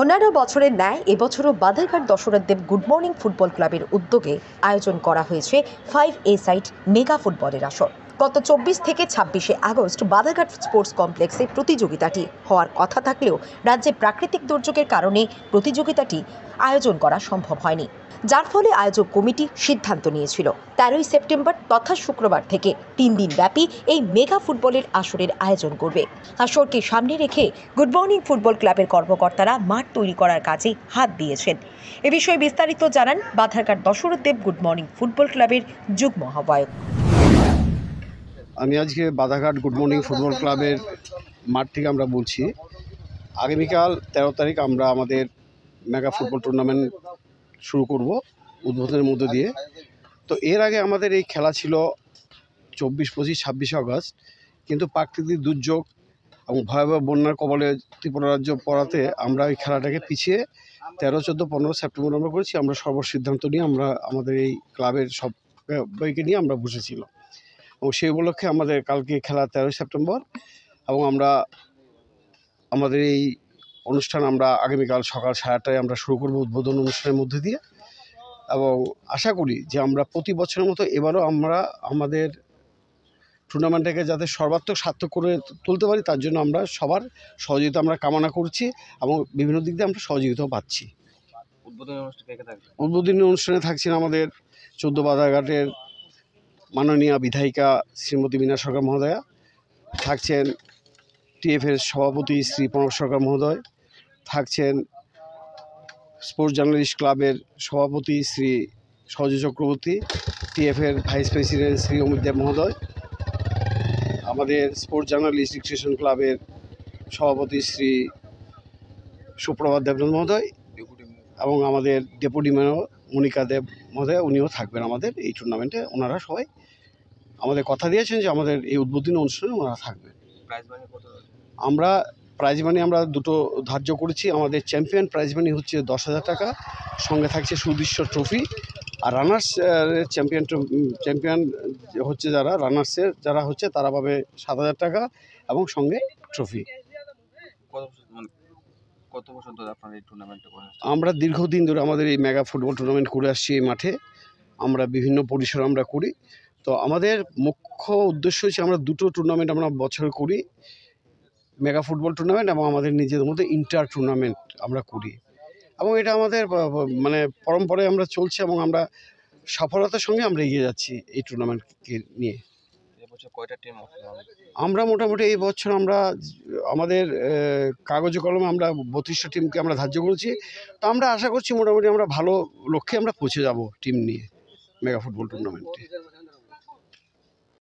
অন্যান্য বছরের ন্যায় এবছরও বাধারঘাট দশরথ দেব গুড মর্নিং ফুটবল ক্লাবের উদ্যোগে আয়োজন করা হয়েছে 5A সাইট মেগা ফুটবলের আসর। গত 24 থেকে 26শে আগস্ট বাধারঘাট স্পোর্টস কমপ্লেক্সে প্রতিযোগিতাটি হওয়ার কথা থাকলেও রাজ্যে প্রাকৃতিক দুর্যোগের কারণে প্রতিযোগিতাটি আয়োজন করা সম্ভব হয়নি, যার ফলে আয়োজক কমিটি সিদ্ধান্ত নিয়েছিল 13ই সেপ্টেম্বর তথা শুক্রবার থেকে 3 দিন ব্যাপী এই মেগা ফুটবলের আসরের আয়োজন করবে। আসরকে সামনে রেখে গুড মর্নিং ফুটবল ক্লাবের কর্মকর্তারা মাঠ তৈরি করার কাজে হাত দিয়েছেন। এ বিষয়ে বিস্তারিত জানান বাধারঘাট দশরথ দেব গুড মর্নিং ফুটবল ক্লাবের যুগ্ম আহ্বায়ক। আমি আজকে বাধারঘাট গুড মর্নিং ফুটবল ক্লাবের মাঠ থেকে আমরা বলছি, আগামীকাল 13 তারিখ আমরা আমাদের মেগা ফুটবল টুর্নামেন্ট শুরু করব উদ্বোধনের মধ্যে দিয়ে। তো এর আগে আমাদের এই খেলা ছিল 24, 25, 26শে আগস্ট, কিন্তু প্রাকৃতিক দুর্যোগ এবং ভয়াবহ বন্যার কবলে ত্রিপুরা রাজ্য পড়াতে আমরা এই খেলাটাকে পিছিয়ে 13, 14, 15 সেপ্টেম্বর আমরা করেছি। আমরা সর্বসিদ্ধান্ত নিয়ে আমরা আমাদের এই ক্লাবের সবাইকে নিয়ে আমরা বসেছিলাম এবং সেই উপলক্ষে আমাদের কালকে খেলা 13 সেপ্টেম্বর এবং আমরা আমাদের এই অনুষ্ঠান আমরা আগামীকাল সকাল 8:30টায় আমরা শুরু করব উদ্বোধন অনুষ্ঠানের মধ্যে দিয়ে। এবং আশা করি যে আমরা প্রতি বছরের মতো এবারও আমরা আমাদের টুর্নামেন্টটাকে যাতে সর্বাত্মক সার্থক করে তুলতে পারি, তার জন্য আমরা সবার সহযোগিতা আমরা কামনা করছি এবং বিভিন্ন দিক দিয়ে আমরা সহযোগিতাও পাচ্ছি। উদ্বোধনী অনুষ্ঠানে থাকছেন আমাদের 14 বাধারঘাটের মাননীয় বিধায়িকা শ্রীমতী মীনা সরকার মহোদয়া, থাকছেন টিএফের সভাপতি শ্রী প্রণব সরকার মহোদয়, থাকছেন স্পোর্টস জার্নালিস্ট ক্লাবের সভাপতি শ্রী সজয় চক্রবর্তী, টিএফের ভাইস প্রেসিডেন্ট শ্রী অমিত দেব মহোদয়, আমাদের স্পোর্টস জার্নালিস্ট রিক্রিয়েশন ক্লাবের সভাপতি শ্রী সুপ্রভাত দেবনাথ মহোদয় এবং আমাদের ডেপুটি মেয়র মনিকা দেব মহোদয়, উনিও থাকবেন আমাদের এই টুর্নামেন্টে। ওনারা সবাই আমাদের কথা দিয়েছেন যে আমাদের এই উদ্বোধনী অনুষ্ঠানে ওনারা থাকবেন। আমরা প্রাইজ মানি আমরা দুটো ধার্য করেছি। আমাদের চ্যাম্পিয়ন প্রাইজ মানি হচ্ছে 10,000 টাকা, সঙ্গে থাকছে সুদৃশ্য ট্রফি। আর রানার্স চ্যাম্পিয়ন হচ্ছে যারা রানার্সের যারা হচ্ছে তারা পাবে 7,000 টাকা এবং সঙ্গে ট্রফি। কত বছর ধরে আপনারা এই টুর্নামেন্টটা করে আসছেন? আমরা দীর্ঘদিন ধরে আমাদের এই মেগা ফুটবল টুর্নামেন্ট করে আসছি। এই মাঠে আমরা বিভিন্ন পরিসর আমরা করি। তো আমাদের মুখ্য উদ্দেশ্য হচ্ছে আমরা দুটো টুর্নামেন্ট আমরা বছরে করি, মেগা ফুটবল টুর্নামেন্ট এবং আমাদের নিজেদের মধ্যে ইন্টার টুর্নামেন্ট আমরা করি এবং এটা আমাদের মানে পরম্পরায় আমরা চলছে এবং আমরা সফলতার সঙ্গে আমরা এগিয়ে যাচ্ছি এই টুর্নামেন্টকে নিয়ে। এবছর কয়টা টিম আছে? আমরা মোটামুটি এই বছর আমরা আমাদের কাগজে কলমে আমরা 32টা টিমকে আমরা ধার্য করেছি। তো আমরা আশা করছি মোটামুটি আমরা ভালো লক্ষ্যে আমরা পৌঁছে যাব টিম নিয়ে মেগা ফুটবল টুর্নামেন্টে।